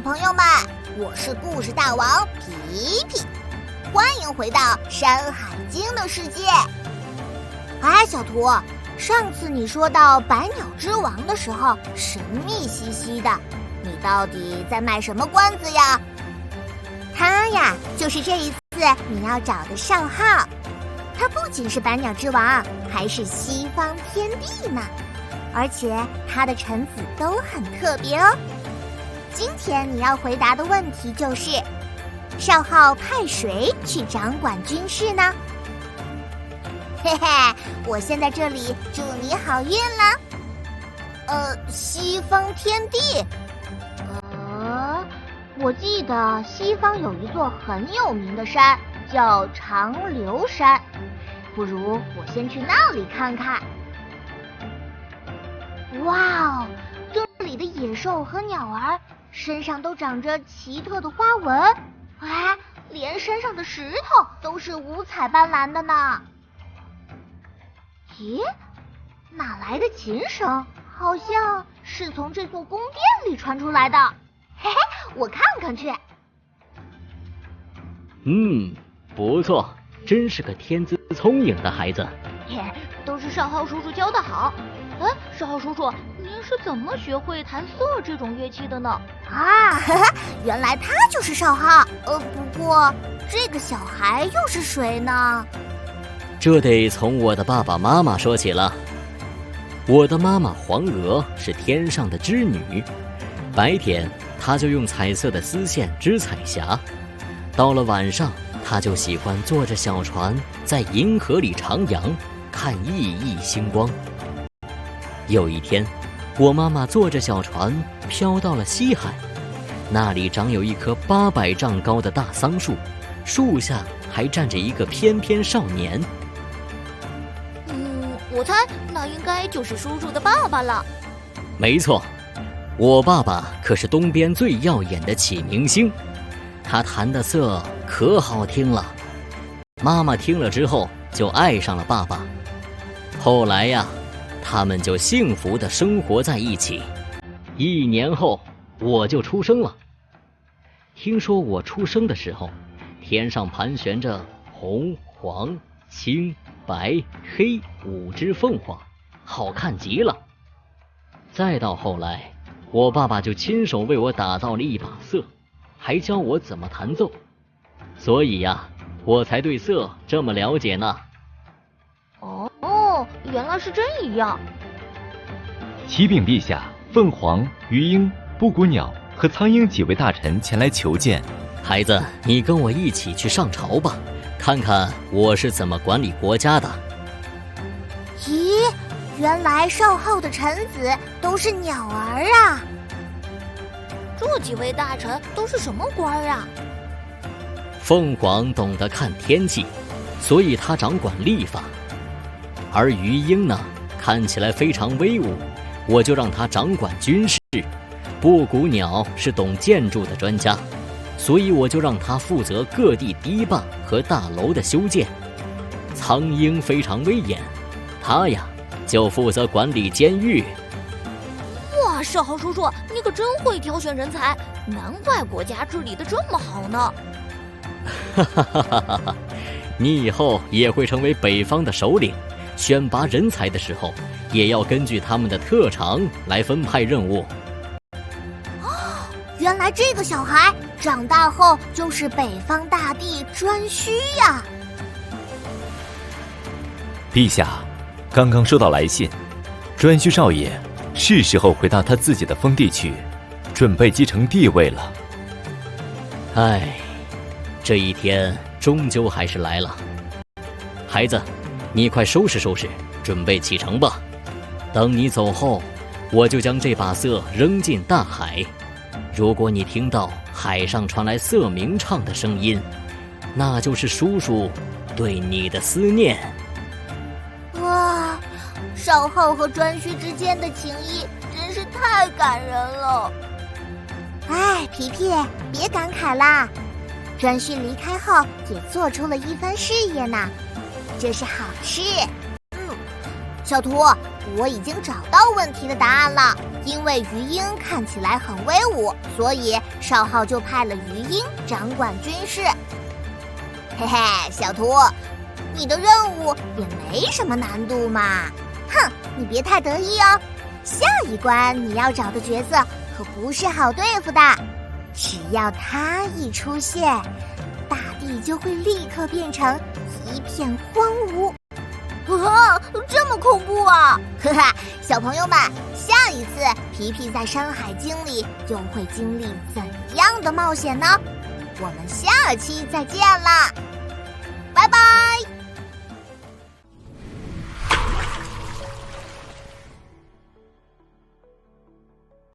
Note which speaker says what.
Speaker 1: 朋友们，我是故事大王皮皮，欢迎回到《山海经》的世界。哎，小图，上次你说到百鸟之王的时候，神秘兮兮的，你到底在卖什么关子呀？他呀，就是这一次你要找的少昊，他不仅是百鸟之王，还是西方天帝呢，而且他的臣子都很特别哦。今天你要回答的问题就是，少昊派谁去掌管军事呢？嘿嘿，我先在这里祝你好运了。西方天帝？我记得西方有一座很有名的山，叫长留山，不如我先去那里看看。哇哦，这里的野兽和鸟儿身上都长着奇特的花纹，哎，连山上的石头都是五彩斑斓的呢。咦，哪来的琴声？好像是从这座宫殿里传出来的。嘿嘿，我看看去。
Speaker 2: 不错，真是个天资聪颖的孩子。
Speaker 3: 都是少昊叔叔教得好。少昊叔叔，您是怎么学会弹瑟这种乐器的呢？
Speaker 1: 原来他就是少昊。不过这个小孩又是谁呢？
Speaker 2: 这得从我的爸爸妈妈说起了。我的妈妈黄娥是天上的织女，白天她就用彩色的丝线织彩霞，到了晚上她就喜欢坐着小船在银河里徜徉，看熠熠星光。有一天，我妈妈坐着小船飘到了西海，那里长有一棵800丈高的大桑树，树下还站着一个翩翩少年。
Speaker 3: 我猜那应该就是叔叔的爸爸了。
Speaker 2: 没错，我爸爸可是东边最耀眼的启明星，他弹的瑟可好听了。妈妈听了之后就爱上了爸爸，后来呀，他们就幸福地生活在一起。1年后我就出生了。听说我出生的时候，天上盘旋着红、黄、青、白、黑5只凤凰，好看极了。再到后来，我爸爸就亲手为我打造了一把瑟，还教我怎么弹奏，所以呀，我才对瑟这么了解呢。
Speaker 3: 原来是这样。
Speaker 4: 启禀陛下，凤凰、鱼鹰、布谷鸟和苍鹰几位大臣前来求见。
Speaker 2: 孩子，你跟我一起去上朝吧，看看我是怎么管理国家的。
Speaker 1: 咦，原来少昊的臣子都是鸟儿啊！
Speaker 3: 这几位大臣都是什么官啊？
Speaker 2: 凤凰懂得看天气，所以他掌管历法。而鱼鹰呢，看起来非常威武，我就让他掌管军事。布谷鸟是懂建筑的专家，所以我就让他负责各地堤坝和大楼的修建。苍鹰非常威严，他呀就负责管理监狱。
Speaker 3: 哇，少昊叔叔，你可真会挑选人才，难怪国家治理得这么好呢。
Speaker 2: 你以后也会成为北方的首领，选拔人才的时候也要根据他们的特长来分派任务。
Speaker 1: 原来这个小孩长大后就是北方大帝颛顼呀！
Speaker 4: 陛下，刚刚收到来信，颛顼少爷是时候回到他自己的封地去，准备继承帝位了。
Speaker 2: 这一天终究还是来了。孩子，你快收拾收拾，准备启程吧。等你走后，我就将这把瑟扔进大海。如果你听到海上传来瑟鸣唱的声音，那就是叔叔对你的思念。
Speaker 1: 哇，少昊和颛顼之间的情谊真是太感人了。皮皮，别感慨啦，颛顼离开后也做出了一番事业呢，这是好事。小图，我已经找到问题的答案了。因为鱼鹰看起来很威武，所以少昊就派了鱼鹰掌管军事。嘿嘿，小图，你的任务也没什么难度嘛。哼，你别太得意哦。下一关你要找的角色可不是好对付的，只要他一出现，大地就会立刻变成一片荒芜。啊，这么恐怖啊！呵呵，小朋友们，下一次皮皮在《山海经》里又会经历怎样的冒险呢？我们下期再见啦，拜拜。